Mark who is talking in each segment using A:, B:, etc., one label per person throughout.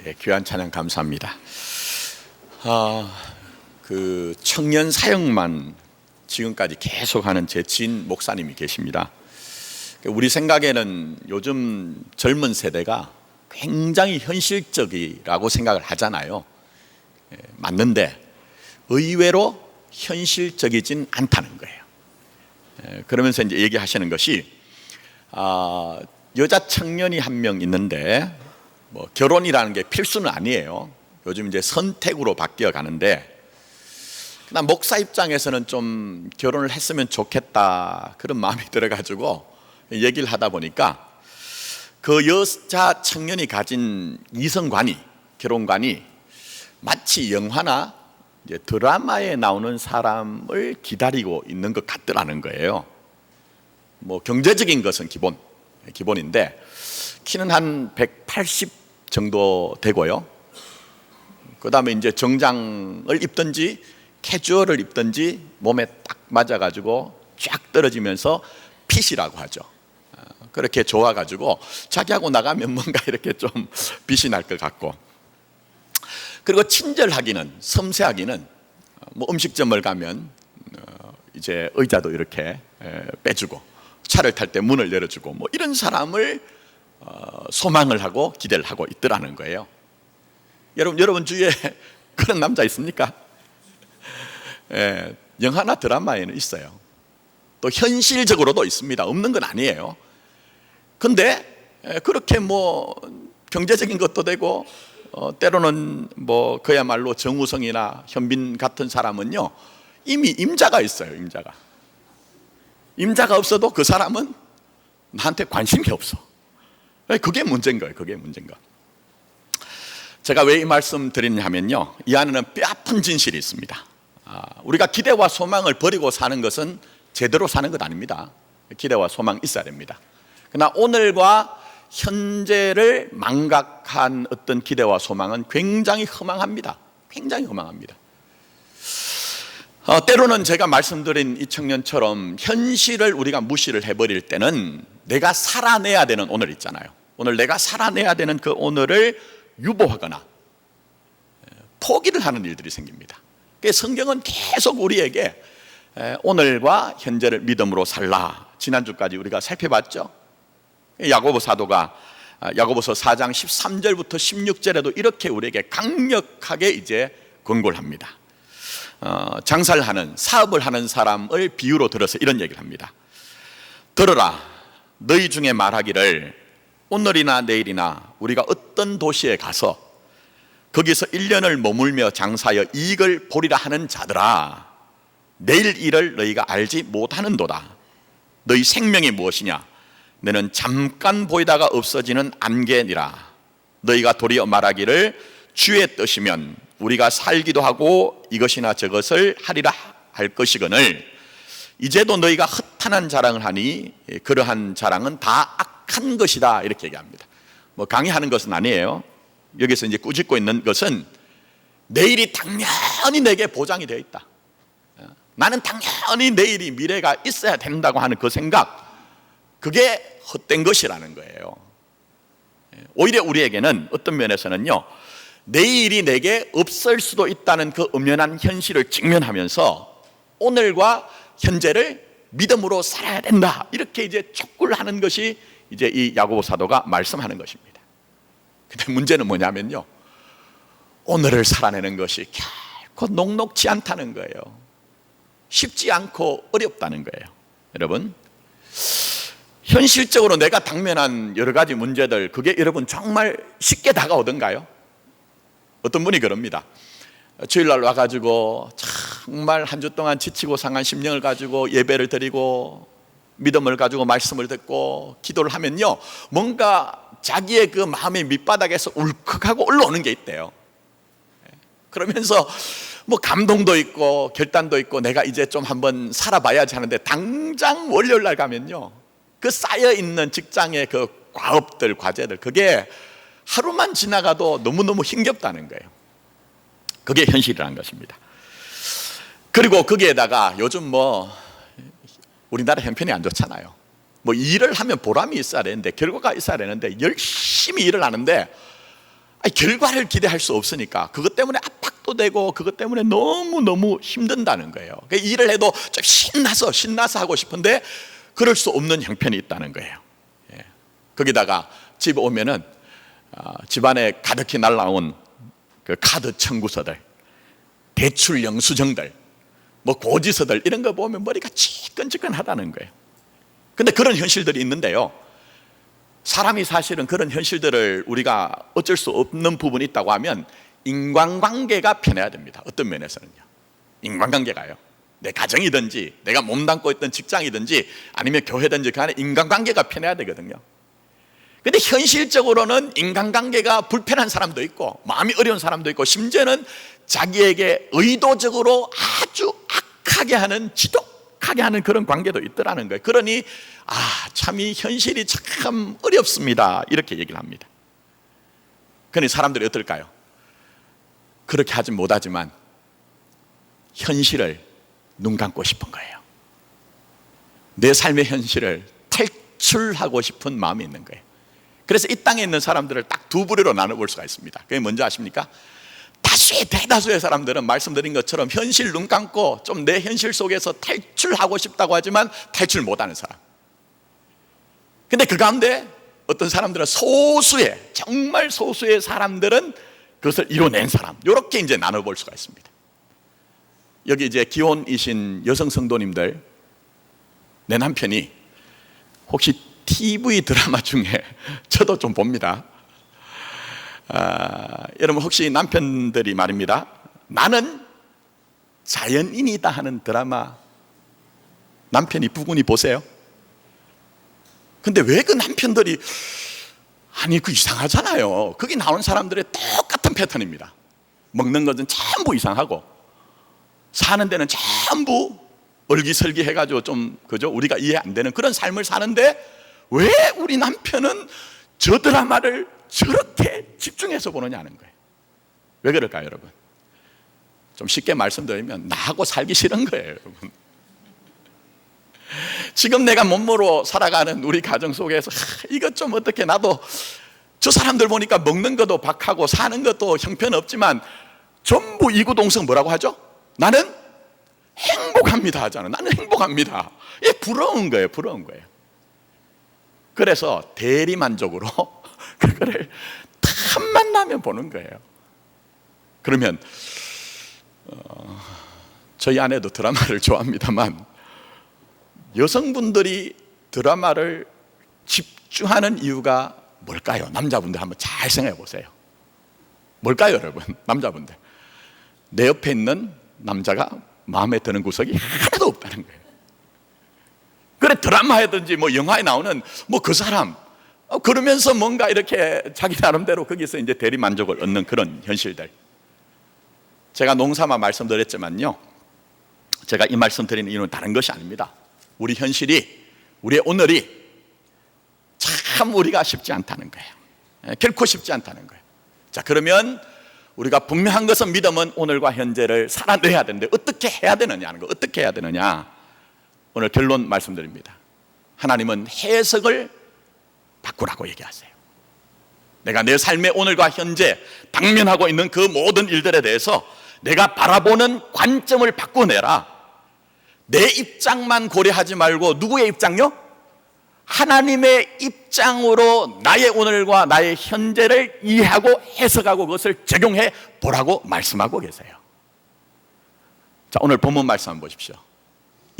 A: 예, 귀한 찬양 감사합니다. 그 청년 사역만 지금까지 계속하는 제 지인 목사님이 계십니다. 우리 생각에는 요즘 젊은 세대가 굉장히 현실적이라고 생각을 하잖아요. 예, 맞는데 의외로 현실적이진 않다는 거예요. 그러면서 이제 얘기하시는 것이 여자 청년이 한 명 있는데 뭐 결혼이라는 게 필수는 아니에요. 요즘 이제 선택으로 바뀌어 가는데, 그냥 목사 입장에서는 좀 결혼을 했으면 좋겠다 그런 마음이 들어가지고 얘기를 하다 보니까 그 여자 청년이 가진 이성관이, 결혼관이 마치 영화나 이제 드라마에 나오는 사람을 기다리고 있는 것 같더라는 거예요. 뭐 경제적인 것은 기본인데 키는 한 180 정도 되고요. 그 다음에 이제 정장을 입든지 캐주얼을 입든지 몸에 딱 맞아가지고 쫙 떨어지면서 핏이라고 하죠. 그렇게 좋아가지고 자기하고 나가면 뭔가 이렇게 좀 빛이 날 것 같고, 그리고 친절하기는, 섬세하기는 뭐 음식점을 가면 이제 의자도 이렇게 빼주고 차를 탈 때 문을 열어주고 뭐 이런 사람을 소망을 하고 기대를 하고 있더라는 거예요. 여러분 주위에 그런 남자 있습니까? 영화나 드라마에는 있어요. 또 현실적으로도 있습니다. 없는 건 아니에요. 근데 그렇게 뭐 경제적인 것도 되고 때로는 뭐 그야말로 정우성이나 현빈 같은 사람은요, 이미 임자가 있어요. 임자가 없어도 그 사람은 나한테 관심이 없어. 그게 문제인 거예요. 제가 왜 이 말씀 드리냐면요, 이 안에는 뼈아픈 진실이 있습니다. 우리가 기대와 소망을 버리고 사는 것은 제대로 사는 것 아닙니다. 기대와 소망 있어야 됩니다. 그러나 오늘과 현재를 망각한 어떤 기대와 소망은 굉장히 허망합니다. 때로는 제가 말씀드린 이 청년처럼 현실을 우리가 무시를 해버릴 때는 내가 살아내야 되는 오늘 있잖아요. 오늘 내가 살아내야 되는 그 오늘을 유보하거나 포기를 하는 일들이 생깁니다. 그래서 성경은 계속 우리에게 오늘과 현재를 믿음으로 살라, 지난주까지 우리가 살펴봤죠. 야고보 사도가 야고보서 4장 13절부터 16절에도 이렇게 우리에게 강력하게 이제 권고를 합니다. 장사를 하는, 사업을 하는 사람을 비유로 들어서 이런 얘기를 합니다. 들어라, 너희 중에 말하기를 오늘이나 내일이나 우리가 어떤 도시에 가서 거기서 1년을 머물며 장사하여 이익을 보리라 하는 자들아, 내일 일을 너희가 알지 못하는도다. 너희 생명이 무엇이냐? 너는 잠깐 보이다가 없어지는 안개니라. 너희가 도리어 말하기를 주의 뜻이면 우리가 살기도 하고 이것이나 저것을 하리라 할 것이거늘 이제도 너희가 허탄한 자랑을 하니 그러한 자랑은 다 악한 것이다. 이렇게 얘기합니다. 뭐 강의하는 것은 아니에요. 여기서 이제 꾸짖고 있는 것은 내일이 당연히 내게 보장이 되어 있다. 나는 당연히 내일이, 미래가 있어야 된다고 하는 그 생각, 그게 헛된 것이라는 거예요. 오히려 우리에게는 어떤 면에서는요, 내일이 내게 없을 수도 있다는 그 엄연한 현실을 직면하면서 오늘과 현재를 믿음으로 살아야 된다, 이렇게 이제 촉구를 하는 것이 이제 이 야고보 사도가 말씀하는 것입니다. 근데 문제는 뭐냐면요, 오늘을 살아내는 것이 결코 녹록지 않다는 거예요. 쉽지 않고 어렵다는 거예요. 여러분, 현실적으로 내가 당면한 여러 가지 문제들, 그게 여러분 정말 쉽게 다가오던가요? 어떤 분이 그럽니다. 주일날 와가지고 정말 한 주 동안 지치고 상한 심령을 가지고 예배를 드리고 믿음을 가지고 말씀을 듣고 기도를 하면요, 뭔가 자기의 그 마음의 밑바닥에서 울컥하고 올라오는 게 있대요. 그러면서 뭐 감동도 있고 결단도 있고 내가 이제 좀 한번 살아봐야지 하는데, 당장 월요일날 가면요, 그 쌓여있는 직장의 그 과업들, 과제들, 그게 하루만 지나가도 너무너무 힘겹다는 거예요. 그게 현실이라는 것입니다. 그리고 거기에다가 요즘 뭐 우리나라 형편이 안 좋잖아요. 뭐 일을 하면 보람이 있어야 되는데, 결과가 있어야 되는데, 열심히 일을 하는데 결과를 기대할 수 없으니까 그것 때문에 압박도 되고 그것 때문에 너무너무 힘든다는 거예요. 일을 해도 좀 신나서 하고 싶은데 그럴 수 없는 형편이 있다는 거예요. 거기다가 집에 오면은 집안에 가득히 날라온 그 카드 청구서들, 대출 영수증들, 뭐 고지서들 이런 거 보면 머리가 지끈지끈하다는 거예요. 근데 그런 현실들이 있는데요, 사람이 사실은 그런 현실들을 우리가 어쩔 수 없는 부분이 있다고 하면 인간관계가 편해야 됩니다. 어떤 면에서는요, 인간관계가요, 내 가정이든지 내가 몸담고 있던 직장이든지 아니면 교회든지 그 안에 인간관계가 편해야 되거든요. 근데 현실적으로는 인간관계가 불편한 사람도 있고 마음이 어려운 사람도 있고 심지어는 자기에게 의도적으로 아주 악하게 하는, 지독하게 하는 그런 관계도 있더라는 거예요. 그러니 참 이 현실이 참 어렵습니다, 이렇게 얘기를 합니다. 그러니 사람들이 어떨까요? 그렇게 하지 못하지만 현실을 눈 감고 싶은 거예요. 내 삶의 현실을 탈출하고 싶은 마음이 있는 거예요. 그래서 이 땅에 있는 사람들을 딱 두 부류로 나눠볼 수가 있습니다. 그게 뭔지 아십니까? 대다수의 사람들은 말씀드린 것처럼 현실 눈 감고 좀 내 현실 속에서 탈출하고 싶다고 하지만 탈출 못하는 사람. 근데 그 가운데 어떤 사람들은 정말 소수의 사람들은 그것을 이뤄낸 사람, 이렇게 이제 나눠볼 수가 있습니다. 여기 이제 기혼이신 여성 성도님들, 내 남편이 혹시 TV 드라마 중에 저도 좀 봅니다. 여러분 혹시 남편들이 말입니다, 나는 자연인이다 하는 드라마 남편이 부군이 보세요? 근데 왜 그 남편들이, 그 이상하잖아요. 거기 나온 사람들의 똑같은 패턴입니다. 먹는 것은 전부 이상하고 사는 데는 전부 얼기설기 해가지고 좀 우리가 이해 안 되는 그런 삶을 사는데 왜 우리 남편은 저 드라마를 저렇게 집중해서 보느냐는 거예요. 왜 그럴까요, 여러분? 좀 쉽게 말씀드리면 나하고 살기 싫은 거예요, 여러분. 지금 내가 몸으로 살아가는 우리 가정 속에서 이것 좀 어떻게, 나도 저 사람들 보니까 먹는 것도 박하고 사는 것도 형편없지만 전부 이구동성 뭐라고 하죠? 나는 행복합니다 하잖아요. 나는 행복합니다. 이게 부러운 거예요. 그래서 대리만족으로 그거를 탐만 나면 보는 거예요. 그러면 저희 아내도 드라마를 좋아합니다만 여성분들이 드라마를 집중하는 이유가 뭘까요? 남자분들 한번 잘 생각해 보세요. 뭘까요, 여러분? 남자분들, 내 옆에 있는 남자가 마음에 드는 구석이 하나도 없다는 거예요. 그래, 드라마에든지 뭐 영화에 나오는 그 사람, 그러면서 뭔가 이렇게 자기 나름대로 거기서 이제 대리 만족을 얻는 그런 현실들. 제가 농사만 말씀드렸지만요, 제가 이 말씀 드리는 이유는 다른 것이 아닙니다. 우리 현실이, 우리의 오늘이 참 우리가 쉽지 않다는 거예요. 결코 쉽지 않다는 거예요. 자, 그러면 우리가 분명한 것은 믿음은 오늘과 현재를 살아내야 되는데 어떻게 해야 되느냐 하는 거, 어떻게 해야 되느냐, 오늘 결론 말씀드립니다. 하나님은 해석을 바꾸라고 얘기하세요. 내가 내 삶의 오늘과 현재 당면하고 있는 그 모든 일들에 대해서 내가 바라보는 관점을 바꿔내라. 내 입장만 고려하지 말고 누구의 입장요? 하나님의 입장으로 나의 오늘과 나의 현재를 이해하고 해석하고 그것을 적용해 보라고 말씀하고 계세요. 자, 오늘 본문 말씀 한번 보십시오.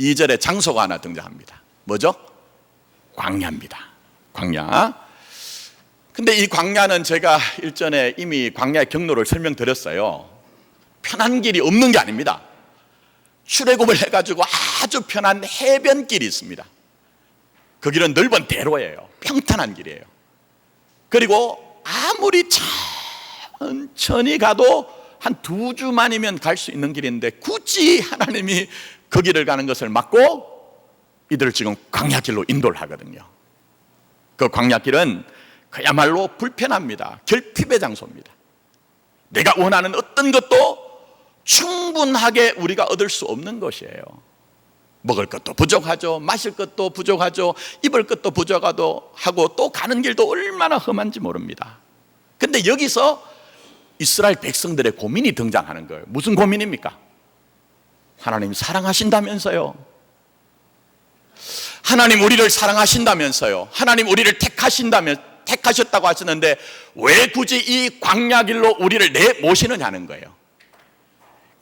A: 2절에 장소가 하나 등장합니다. 뭐죠? 광야입니다. 광야. 근데 이 광야는 제가 일전에 이미 광야의 경로를 설명드렸어요. 편한 길이 없는 게 아닙니다. 출애굽을 해가지고 아주 편한 해변길이 있습니다. 그 길은 넓은 대로예요. 평탄한 길이에요. 그리고 아무리 천천히 가도 한 2주만이면 갈 수 있는 길인데 굳이 하나님이 그 길을 가는 것을 막고 이들을 지금 광야길로 인도를 하거든요. 그 광야길은 그야말로 불편합니다. 결핍의 장소입니다. 내가 원하는 어떤 것도 충분하게 우리가 얻을 수 없는 것이에요. 먹을 것도 부족하죠. 마실 것도 부족하죠. 입을 것도 부족하고 하고 또 가는 길도 얼마나 험한지 모릅니다. 근데 여기서 이스라엘 백성들의 고민이 등장하는 거예요. 무슨 고민입니까? 하나님 사랑하신다면서요. 하나님 우리를 사랑하신다면서요. 하나님 우리를 택하셨다고 하시는데 왜 굳이 이 광야길로 우리를 내모시느냐는 거예요.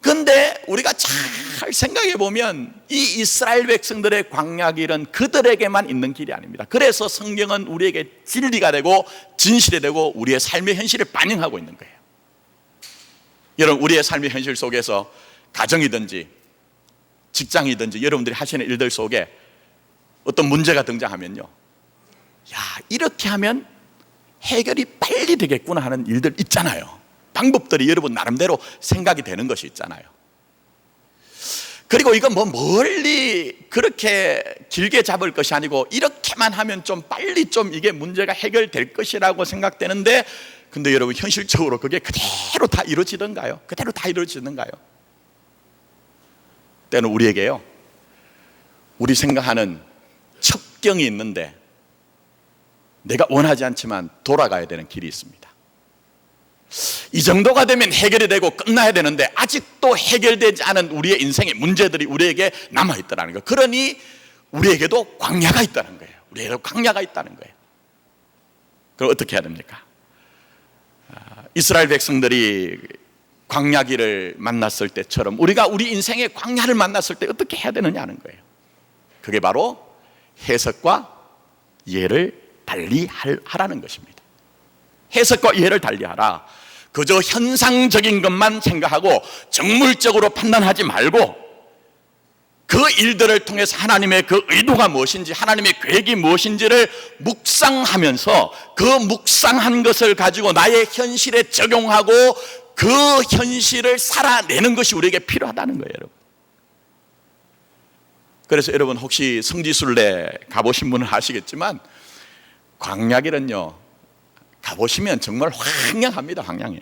A: 그런데 우리가 잘 생각해 보면 이 이스라엘 백성들의 광야길은 그들에게만 있는 길이 아닙니다. 그래서 성경은 우리에게 진리가 되고 진실이 되고 우리의 삶의 현실을 반영하고 있는 거예요. 여러분, 우리의 삶의 현실 속에서 가정이든지 직장이든지 여러분들이 하시는 일들 속에 어떤 문제가 등장하면요, 야, 이렇게 하면 해결이 빨리 되겠구나 하는 일들 있잖아요. 방법들이 여러분 나름대로 생각이 되는 것이 있잖아요. 그리고 이건 뭐 멀리 그렇게 길게 잡을 것이 아니고 이렇게만 하면 좀 빨리 좀 이게 문제가 해결될 것이라고 생각되는데, 근데 여러분 현실적으로 그게 그대로 다 이루어지던가요? 그대로 다 이루어지는가요? 때는 우리에게요, 우리 생각하는 첩경이 있는데 내가 원하지 않지만 돌아가야 되는 길이 있습니다. 이 정도가 되면 해결이 되고 끝나야 되는데 아직도 해결되지 않은 우리의 인생의 문제들이 우리에게 남아있다는 거예요. 그러니 우리에게도 광야가 있다는 거예요. 우리에게도 광야가 있다는 거예요. 그럼 어떻게 해야 됩니까? 이스라엘 백성들이 광야길을 만났을 때처럼 우리가 우리 인생의 광야를 만났을 때 어떻게 해야 되느냐는 거예요. 그게 바로 해석과 이해를 달리하라는 것입니다. 해석과 이해를 달리하라. 그저 현상적인 것만 생각하고 정물적으로 판단하지 말고 그 일들을 통해서 하나님의 그 의도가 무엇인지, 하나님의 계획이 무엇인지를 묵상하면서 그 묵상한 것을 가지고 나의 현실에 적용하고 그 현실을 살아내는 것이 우리에게 필요하다는 거예요, 여러분. 그래서 여러분 혹시 성지순례 가보신 분은 아시겠지만 광야길은요, 가보시면 정말 황량합니다. 황량해요.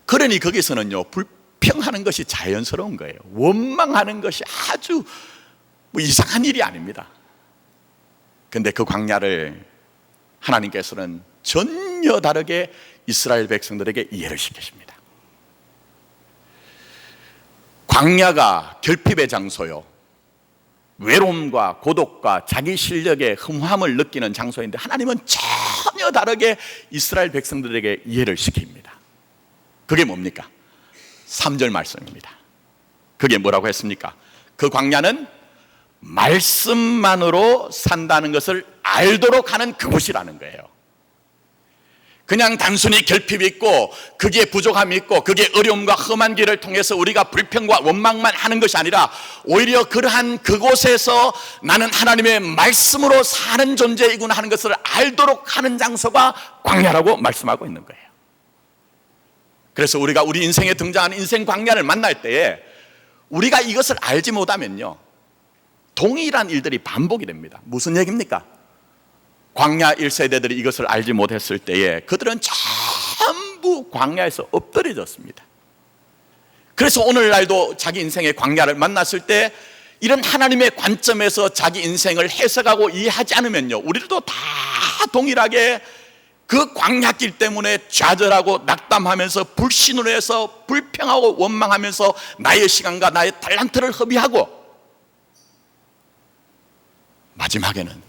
A: 그러니 거기서는요, 불평하는 것이 자연스러운 거예요. 원망하는 것이 아주 뭐 이상한 일이 아닙니다. 그런데 그 광야를 하나님께서는 전혀 다르게 이스라엘 백성들에게 이해를 시키십니다. 광야가 결핍의 장소요, 외로움과 고독과 자기 실력의 흠함을 느끼는 장소인데 하나님은 전혀 다르게 이스라엘 백성들에게 이해를 시킵니다. 그게 뭡니까? 3절 말씀입니다. 그게 뭐라고 했습니까? 그 광야는 말씀만으로 산다는 것을 알도록 하는 그곳이라는 거예요. 그냥 단순히 결핍이 있고 그게 부족함이 있고 그게 어려움과 험한 길을 통해서 우리가 불평과 원망만 하는 것이 아니라 오히려 그러한 그곳에서 나는 하나님의 말씀으로 사는 존재이구나 하는 것을 알도록 하는 장소가 광야라고 말씀하고 있는 거예요. 그래서 우리가 우리 인생에 등장하는 인생 광야를 만날 때에 우리가 이것을 알지 못하면요, 동일한 일들이 반복이 됩니다. 무슨 얘기입니까? 광야 1세대들이 이것을 알지 못했을 때에 그들은 전부 광야에서 엎드려졌습니다. 그래서 오늘날도 자기 인생의 광야를 만났을 때 이런 하나님의 관점에서 자기 인생을 해석하고 이해하지 않으면요, 우리들도 다 동일하게 그 광야길 때문에 좌절하고 낙담하면서 불신으로 해서 불평하고 원망하면서 나의 시간과 나의 달란트를 허비하고 마지막에는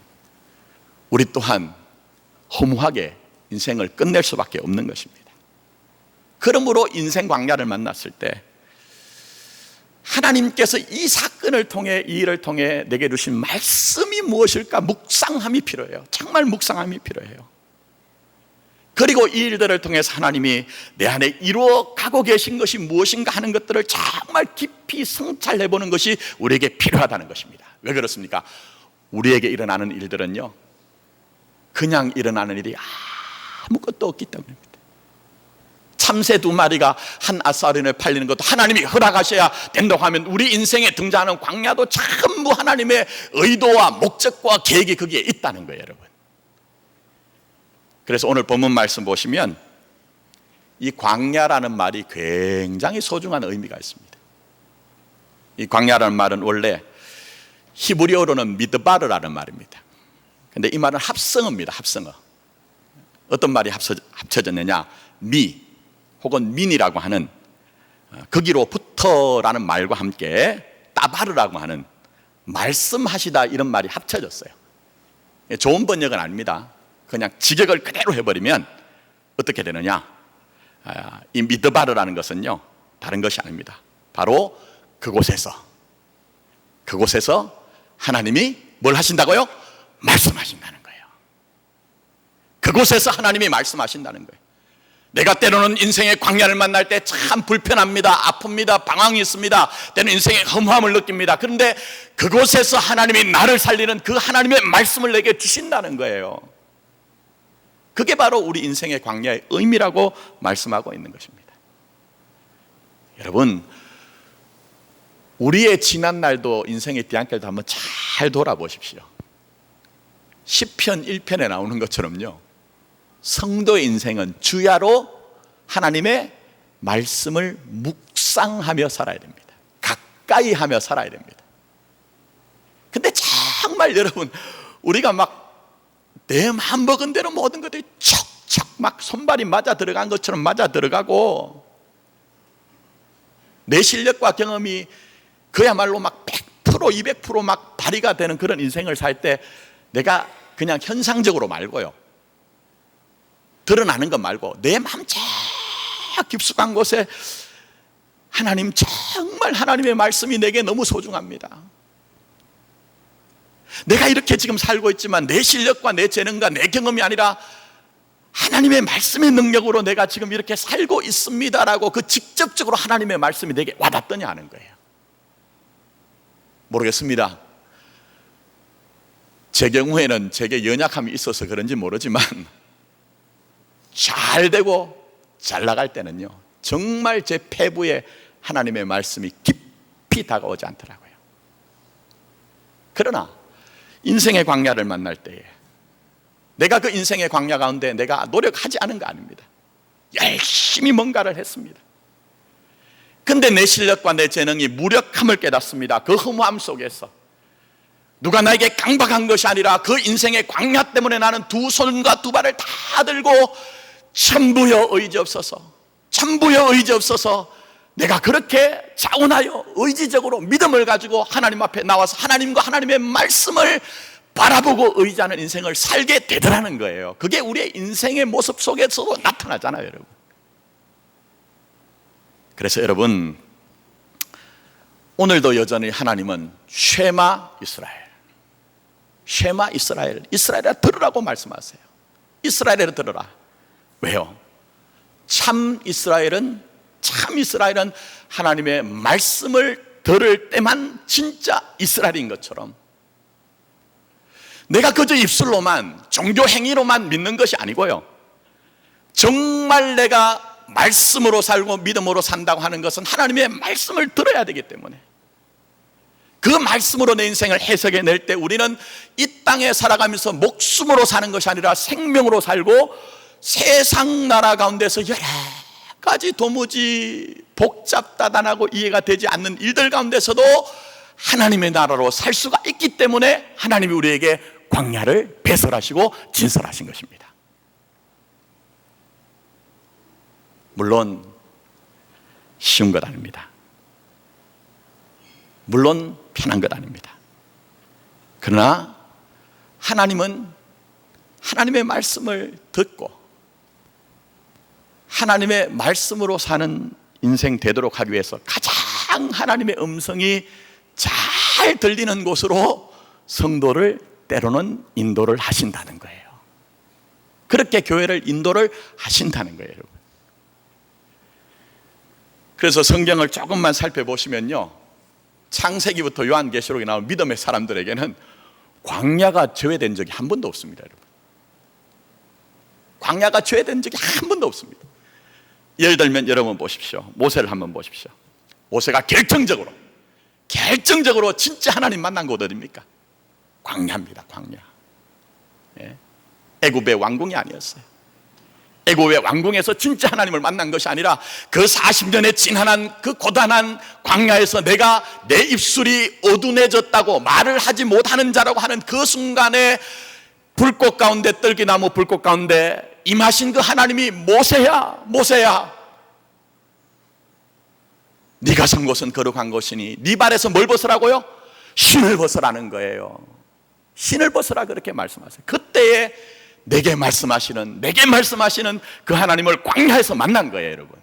A: 우리 또한 허무하게 인생을 끝낼 수밖에 없는 것입니다. 그러므로 인생 광야를 만났을 때 하나님께서 이 사건을 통해, 이 일을 통해 내게 주신 말씀이 무엇일까 묵상함이 필요해요. 정말 묵상함이 필요해요. 그리고 이 일들을 통해서 하나님이 내 안에 이루어가고 계신 것이 무엇인가 하는 것들을 정말 깊이 성찰해보는 것이 우리에게 필요하다는 것입니다. 왜 그렇습니까? 우리에게 일어나는 일들은요, 그냥 일어나는 일이 아무것도 없기 때문입니다. 참새 2마리가 한 아사리에 팔리는 것도 하나님이 허락하셔야 된다고 하면 우리 인생에 등장하는 광야도 전부 하나님의 의도와 목적과 계획이 거기에 있다는 거예요, 여러분. 그래서 오늘 본문 말씀 보시면 이 광야라는 말이 굉장히 소중한 의미가 있습니다. 이 광야라는 말은 원래 히브리어로는 미드바르라는 말입니다. 근데 이 말은 합성어입니다. 합성어. 어떤 말이 합쳐졌느냐? 미 혹은 민이라고 하는 거기로부터라는 말과 함께 따바르라고 하는 말씀하시다 이런 말이 합쳐졌어요. 좋은 번역은 아닙니다. 그냥 직역을 그대로 해버리면 어떻게 되느냐, 이 미드바르라는 것은요 다른 것이 아닙니다. 바로 그곳에서 하나님이 뭘 하신다고요? 말씀하신다는 거예요. 그곳에서 하나님이 말씀하신다는 거예요. 내가 때로는 인생의 광야를 만날 때 참 불편합니다. 아픕니다. 방황이 있습니다. 때로는 인생의 허무함을 느낍니다. 그런데 그곳에서 하나님이 나를 살리는 그 하나님의 말씀을 내게 주신다는 거예요. 그게 바로 우리 인생의 광야의 의미라고 말씀하고 있는 것입니다. 여러분, 우리의 지난 날도 인생의 뒤안길도 한번 잘 돌아보십시오. 시편 1편에 나오는 것처럼요, 성도의 인생은 주야로 하나님의 말씀을 묵상하며 살아야 됩니다. 가까이 하며 살아야 됩니다. 근데 정말 여러분, 우리가 막 내 마음 먹은 대로 모든 것들이 척척 막 손발이 맞아 들어간 것처럼 맞아 들어가고, 내 실력과 경험이 그야말로 막 100% 200% 막 발휘가 되는 그런 인생을 살 때 내가 그냥 현상적으로 말고요, 드러나는 것 말고 내 마음 저 깊숙한 곳에 하나님, 정말 하나님의 말씀이 내게 너무 소중합니다. 내가 이렇게 지금 살고 있지만 내 실력과 내 재능과 내 경험이 아니라 하나님의 말씀의 능력으로 내가 지금 이렇게 살고 있습니다라고 그 직접적으로 하나님의 말씀이 내게 와닿더냐 하는 거예요. 모르겠습니다. 제 경우에는 제게 연약함이 있어서 그런지 모르지만 잘 되고 잘 나갈 때는요, 정말 제 폐부에 하나님의 말씀이 깊이 다가오지 않더라고요. 그러나 인생의 광야를 만날 때에 내가 그 인생의 광야 가운데 내가 노력하지 않은 거 아닙니다. 열심히 뭔가를 했습니다. 근데 내 실력과 내 재능이 무력함을 깨닫습니다. 그 허무함 속에서 누가 나에게 강박한 것이 아니라 그 인생의 광야 때문에 나는 두 손과 두 발을 다 들고 천부여 의지없어서, 천부여 의지없어서 내가 그렇게 자원하여 의지적으로 믿음을 가지고 하나님 앞에 나와서 하나님과 하나님의 말씀을 바라보고 의지하는 인생을 살게 되더라는 거예요. 그게 우리의 인생의 모습 속에서도 나타나잖아요, 여러분. 그래서 여러분, 오늘도 여전히 하나님은 쉐마 이스라엘, 쉐마 이스라엘, 이스라엘아 들으라고 말씀하세요. 이스라엘아 들으라. 왜요? 참 이스라엘은 하나님의 말씀을 들을 때만 진짜 이스라엘인 것처럼, 내가 그저 입술로만 종교 행위로만 믿는 것이 아니고요, 정말 내가 말씀으로 살고 믿음으로 산다고 하는 것은 하나님의 말씀을 들어야 되기 때문에, 그 말씀으로 내 인생을 해석해 낼 때 우리는 이 땅에 살아가면서 목숨으로 사는 것이 아니라 생명으로 살고, 세상 나라 가운데서 여러 가지 도무지 복잡다단하고 이해가 되지 않는 일들 가운데서도 하나님의 나라로 살 수가 있기 때문에 하나님이 우리에게 광야를 배설하시고 진설하신 것입니다. 물론 쉬운 것 아닙니다. 물론 편한 것 아닙니다. 그러나 하나님은 하나님의 말씀을 듣고 하나님의 말씀으로 사는 인생 되도록 하기 위해서 가장 하나님의 음성이 잘 들리는 곳으로 성도를 때로는 인도를 하신다는 거예요. 그렇게 교회를 인도를 하신다는 거예요, 여러분. 그래서 성경을 조금만 살펴보시면요, 창세기부터 요한계시록에 나온 믿음의 사람들에게는 광야가 제외된 적이 한 번도 없습니다, 여러분. 광야가 제외된 적이 한 번도 없습니다. 예를 들면 여러분 보십시오. 모세를 한번 보십시오. 모세가 결정적으로 진짜 하나님 만난 곳 어디입니까? 광야입니다, 광야. 애굽의 왕궁이 아니었어요. 애굽의 왕궁에서 진짜 하나님을 만난 것이 아니라 그 40년의 진한한 그 고단한 광야에서 내가 내 입술이 어두워졌다고 말을 하지 못하는 자라고 하는 그 순간에 불꽃 가운데, 떨기나무 불꽃 가운데 임하신 그 하나님이 모세야, 모세야, 네가 선 곳은 거룩한 곳이니 네 발에서 뭘 벗으라고요? 신을 벗으라는 거예요. 신을 벗으라 그렇게 말씀하세요. 그때에 내게 말씀하시는 그 하나님을 광야에서 만난 거예요, 여러분.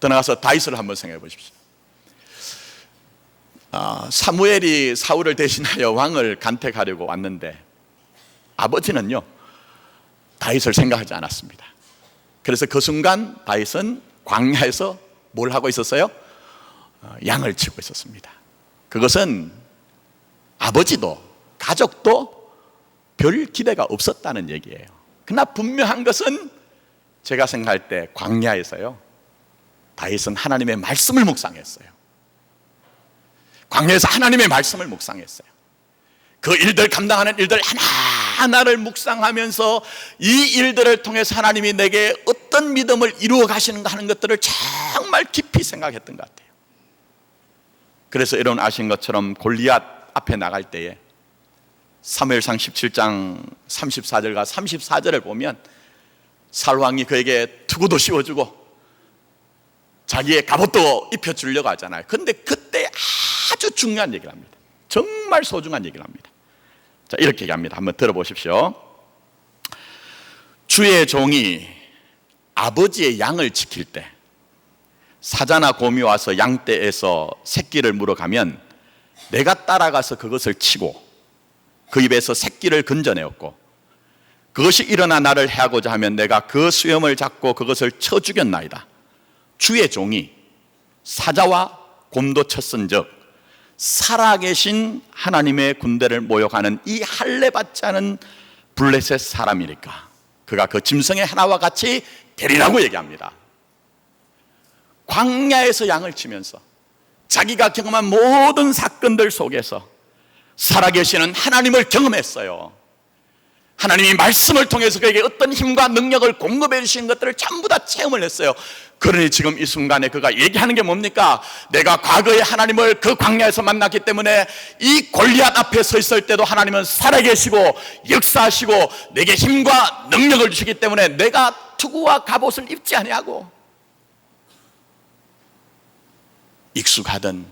A: 더 나가서 다윗을 한번 생각해 보십시오. 사무엘이 사울을 대신하여 왕을 간택하려고 왔는데 아버지는요, 다윗을 생각하지 않았습니다. 그래서 그 순간 다윗은 광야에서 뭘 하고 있었어요? 양을 치고 있었습니다. 그것은 아버지도 가족도 별 기대가 없었다는 얘기예요. 그러나 분명한 것은 제가 생각할 때 광야에서요, 다윗은 하나님의 말씀을 묵상했어요. 광야에서 하나님의 말씀을 묵상했어요. 그 일들, 감당하는 일들 하나하나를 묵상하면서 이 일들을 통해서 하나님이 내게 어떤 믿음을 이루어 가시는가 하는 것들을 정말 깊이 생각했던 것 같아요. 그래서 여러분 아신 것처럼 골리앗 앞에 나갈 때에 사무엘상 17장 34절과 34절을 보면 사울왕이 그에게 투구도 씌워주고 자기의 갑옷도 입혀주려고 하잖아요. 그런데 그때 아주 중요한 얘기를 합니다. 정말 소중한 얘기를 합니다. 자, 이렇게 얘기합니다. 한번 들어보십시오. 주의 종이 아버지의 양을 지킬 때 사자나 곰이 와서 양떼에서 새끼를 물어가면 내가 따라가서 그것을 치고 그 입에서 새끼를 건져내었고, 그것이 일어나 나를 해하고자 하면 내가 그 수염을 잡고 그것을 쳐 죽였나이다. 주의 종이 사자와 곰도 쳤은즉 살아계신 하나님의 군대를 모욕하는 이 할례 받지 않은 블레셋 사람이니까 그가 그 짐승의 하나와 같이 되리라고 얘기합니다. 광야에서 양을 치면서 자기가 경험한 모든 사건들 속에서 살아계시는 하나님을 경험했어요. 하나님이 말씀을 통해서 그에게 어떤 힘과 능력을 공급해 주신 것들을 전부 다 체험을 했어요. 그러니 지금 이 순간에 그가 얘기하는 게 뭡니까? 내가 과거에 하나님을 그 광야에서 만났기 때문에 이 골리앗 앞에 서 있을 때도 하나님은 살아계시고 역사하시고 내게 힘과 능력을 주시기 때문에 내가 투구와 갑옷을 입지 아니하고 익숙하던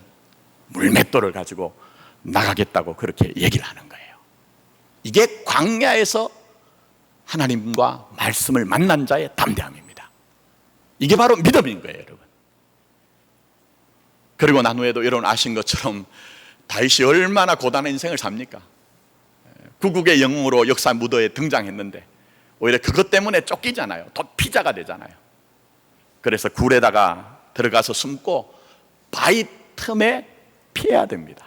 A: 물맷돌을 가지고 나가겠다고 그렇게 얘기를 하는 거예요. 이게 광야에서 하나님과 말씀을 만난 자의 담대함입니다. 이게 바로 믿음인 거예요, 여러분. 그리고 난 후에도 여러분 아신 것처럼 다윗이 얼마나 고단한 인생을 삽니까? 구국의 영웅으로 역사 무더에 등장했는데 오히려 그것 때문에 쫓기잖아요. 도피자가 되잖아요. 그래서 굴에다가 들어가서 숨고 바위 틈에 피해야 됩니다.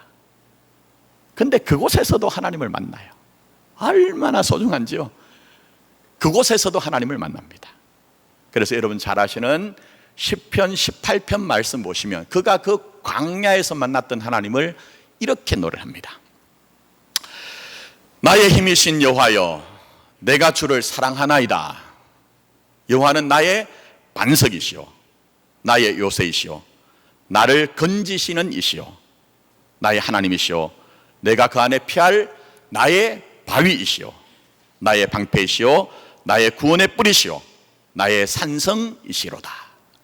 A: 근데 그곳에서도 하나님을 만나요. 얼마나 소중한지요. 그곳에서도 하나님을 만납니다. 그래서 여러분 잘 아시는 시편 18편 말씀 보시면 그가 그 광야에서 만났던 하나님을 이렇게 노래합니다. 나의 힘이신 여호와여, 내가 주를 사랑하나이다. 여호와는 나의 반석이시오, 나의 요새이시오, 나를 건지시는 이시오, 나의 하나님이시오, 내가 그 안에 피할 나의 바위이시오, 나의 방패이시오, 나의 구원의 뿌리시오, 나의 산성이시로다.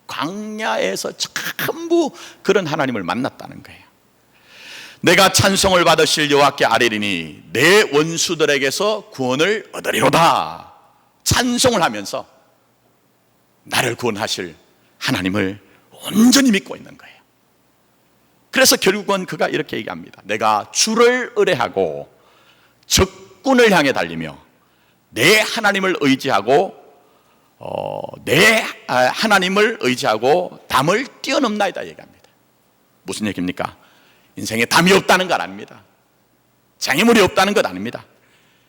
A: 광야에서 전부 그런 하나님을 만났다는 거예요. 내가 찬송을 받으실 여호와께 아뢰리니 내 원수들에게서 구원을 얻으리로다. 찬송을 하면서 나를 구원하실 하나님을 온전히 믿고 있는 거예요. 그래서 결국은 그가 이렇게 얘기합니다. 내가 주를 의뢰하고 적군을 향해 달리며 내 하나님을 의지하고 내 하나님을 의지하고 담을 뛰어넘나이다 얘기합니다. 무슨 얘기입니까? 인생에 담이 없다는 것 아닙니다. 장애물이 없다는 것 아닙니다.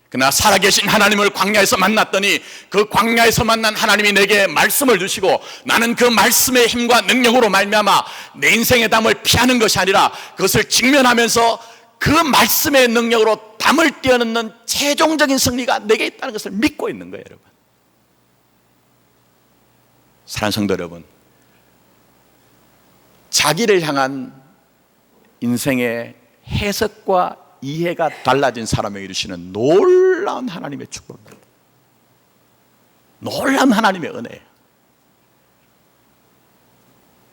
A: 그러나 살아계신 하나님을 광야에서 만났더니 그 광야에서 만난 하나님이 내게 말씀을 주시고 나는 그 말씀의 힘과 능력으로 말미암아 내 인생의 담을 피하는 것이 아니라 그것을 직면하면서 그 말씀의 능력으로 담을 뛰어넘는 최종적인 승리가 내게 있다는 것을 믿고 있는 거예요, 여러분. 사랑하는 성도 여러분, 자기를 향한 인생의 해석과 이해가 달라진 사람에게 주시는 놀라운 하나님의 축복입니다. 놀라운 하나님의 은혜예요.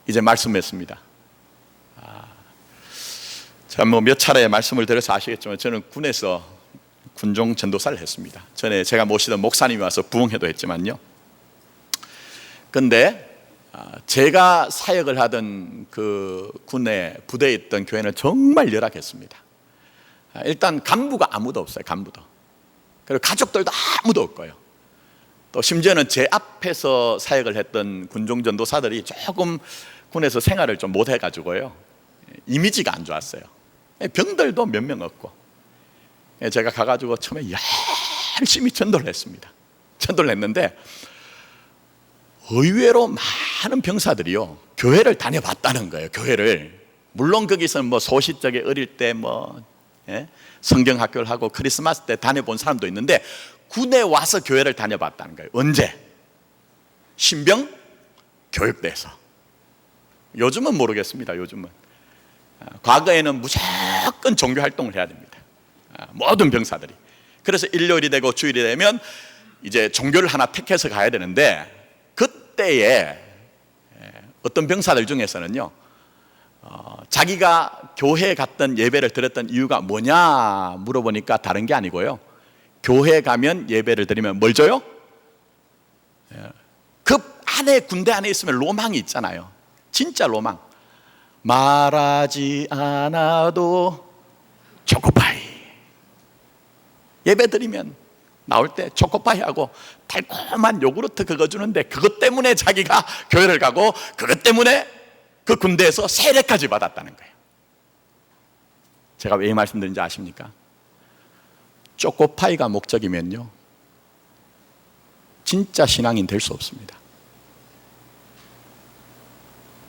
A: 이제 말씀했습니다. 제가 뭐 몇 차례 말씀을 드려서 아시겠지만 저는 군에서 군종 전도사를 했습니다. 전에 제가 모시던 목사님이 와서 부흥회도 했지만요. 근데 제가 사역을 하던 그 군의 부대에 있던 교회는 정말 열악했습니다. 일단 간부가 아무도 없어요. 간부도. 그리고 가족들도 아무도 없고요. 또 심지어는 제 앞에서 사역을 했던 군종 전도사들이 조금 군에서 생활을 좀 못해가지고요, 이미지가 안 좋았어요. 병들도 몇 명 없고. 제가 가가지고 처음에 열심히 전도를 했습니다. 전도를 했는데 의외로 많은 병사들이요, 교회를 다녀봤다는 거예요. 교회를. 물론 거기서는 뭐 소시적에 어릴 때 뭐 성경학교를 하고 크리스마스 때 다녀본 사람도 있는데 군에 와서 교회를 다녀봤다는 거예요. 언제? 신병 교육대에서. 요즘은 모르겠습니다. 요즘은. 과거에는 무조건 종교활동을 해야 됩니다. 모든 병사들이. 그래서 일요일이 되고 주일이 되면 이제 종교를 하나 택해서 가야 되는데, 그때에 어떤 병사들 중에서는요, 자기가 교회에 갔던 예배를 드렸던 이유가 뭐냐 물어보니까 다른 게 아니고요, 교회 가면 예배를 드리면 뭘 줘요? 그 안에, 군대 안에 있으면 로망이 있잖아요. 진짜 로망. 말하지 않아도 초코파이. 예배 드리면 나올 때 초코파이 하고 달콤한 요구르트 그거 주는데, 그것 때문에 자기가 교회를 가고 그것 때문에 그 군대에서 세례까지 받았다는 거예요. 제가 왜 이 말씀드린지 아십니까? 초코파이가 목적이면요, 진짜 신앙인 될 수 없습니다.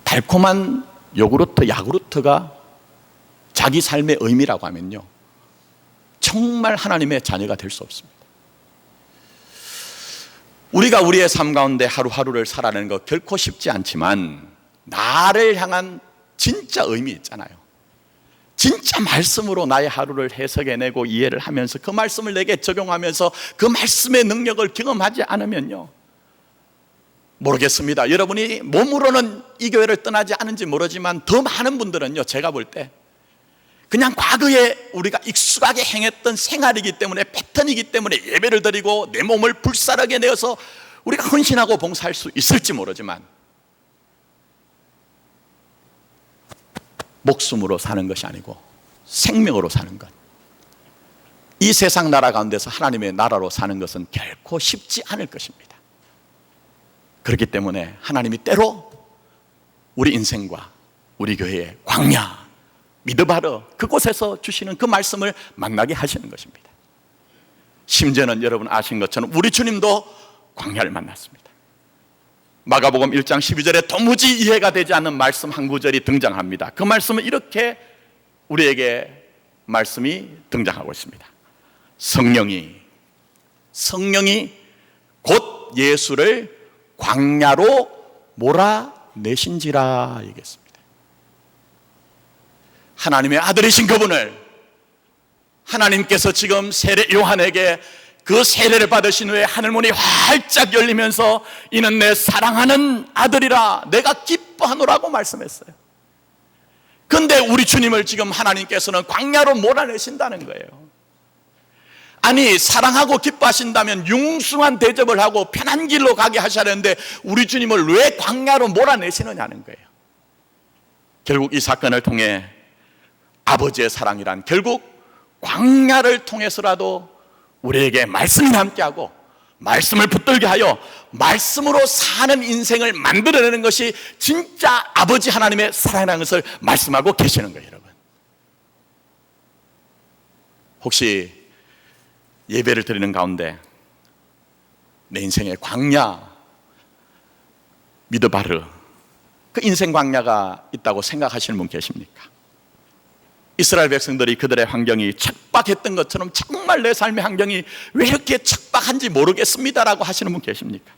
A: 달콤한 요구르트, 야구르트가 자기 삶의 의미라고 하면요, 정말 하나님의 자녀가 될 수 없습니다. 우리가 우리의 삶 가운데 하루하루를 살아내는 것 결코 쉽지 않지만, 나를 향한 진짜 의미 있잖아요. 진짜 말씀으로 나의 하루를 해석해내고 이해를 하면서 그 말씀을 내게 적용하면서 그 말씀의 능력을 경험하지 않으면요, 모르겠습니다. 여러분이 몸으로는 이 교회를 떠나지 않은지 모르지만 더 많은 분들은요, 제가 볼 때 그냥 과거에 우리가 익숙하게 행했던 생활이기 때문에, 패턴이기 때문에 예배를 드리고 내 몸을 불사르게 내어서 우리가 헌신하고 봉사할 수 있을지 모르지만, 목숨으로 사는 것이 아니고 생명으로 사는 것, 이 세상 나라 가운데서 하나님의 나라로 사는 것은 결코 쉽지 않을 것입니다. 그렇기 때문에 하나님이 때로 우리 인생과 우리 교회의 광야, 미드바르, 그곳에서 주시는 그 말씀을 만나게 하시는 것입니다. 심지어는 여러분 아신 것처럼 우리 주님도 광야를 만났습니다. 마가복음 1장 12절에 도무지 이해가 되지 않는 말씀 한 구절이 등장합니다. 그 말씀은 이렇게 우리에게 말씀이 등장하고 있습니다. 성령이 곧 예수를 광야로 몰아내신지라 얘기했습니다. 하나님의 아들이신 그분을 하나님께서 지금 세례 요한에게 그 세례를 받으신 후에 하늘문이 활짝 열리면서 이는 내 사랑하는 아들이라 내가 기뻐하노라고 말씀했어요. 그런데 우리 주님을 지금 하나님께서는 광야로 몰아내신다는 거예요. 아니, 사랑하고 기뻐하신다면 융숭한 대접을 하고 편한 길로 가게 하셔야 하는데 우리 주님을 왜 광야로 몰아내시느냐는 거예요. 결국 이 사건을 통해 아버지의 사랑이란 결국 광야를 통해서라도 우리에게 말씀이 함께하고 말씀을 붙들게 하여 말씀으로 사는 인생을 만들어내는 것이 진짜 아버지 하나님의 사랑이라는 것을 말씀하고 계시는 거예요. 여러분, 혹시 예배를 드리는 가운데 내 인생의 광야, 미드바르, 그 인생 광야가 있다고 생각하시는 분 계십니까? 이스라엘 백성들이 그들의 환경이 척박했던 것처럼 정말 내 삶의 환경이 왜 이렇게 척박한지 모르겠습니다라고 하시는 분 계십니까?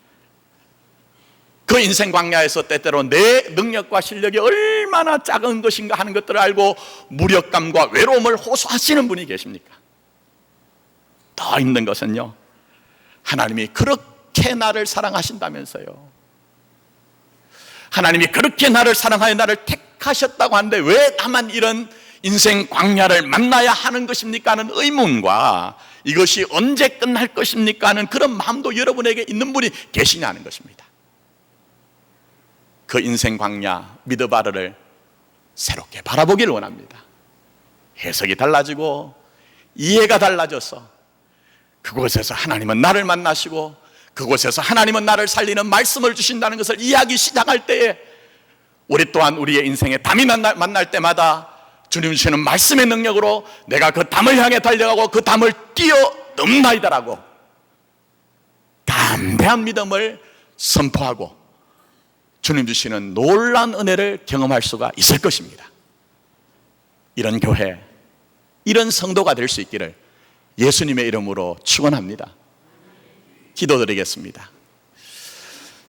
A: 그 인생 광야에서 때때로 내 능력과 실력이 얼마나 작은 것인가 하는 것들을 알고 무력감과 외로움을 호소하시는 분이 계십니까? 더 힘든 것은요, 하나님이 그렇게 그렇게 나를 사랑하신다면서요. 하나님이 그렇게 나를 사랑하여 나를 택하셨다고 하는데 왜 나만 이런 인생 광야를 만나야 하는 것입니까 하는 의문과 이것이 언제 끝날 것입니까 하는 그런 마음도 여러분에게 있는 분이 계시냐는 것입니다. 그 인생 광야 미드바르를 새롭게 바라보기를 원합니다. 해석이 달라지고 이해가 달라져서 그곳에서 하나님은 나를 만나시고 그곳에서 하나님은 나를 살리는 말씀을 주신다는 것을 이해하기 시작할 때에 우리 또한 우리의 인생에 담이 만날 때마다 주님 주시는 말씀의 능력으로 내가 그 담을 향해 달려가고 그 담을 뛰어넘나이다라고 담대한 믿음을 선포하고 주님 주시는 놀라운 은혜를 경험할 수가 있을 것입니다. 이런 교회, 이런 성도가 될 수 있기를 예수님의 이름으로 축원합니다. 기도드리겠습니다.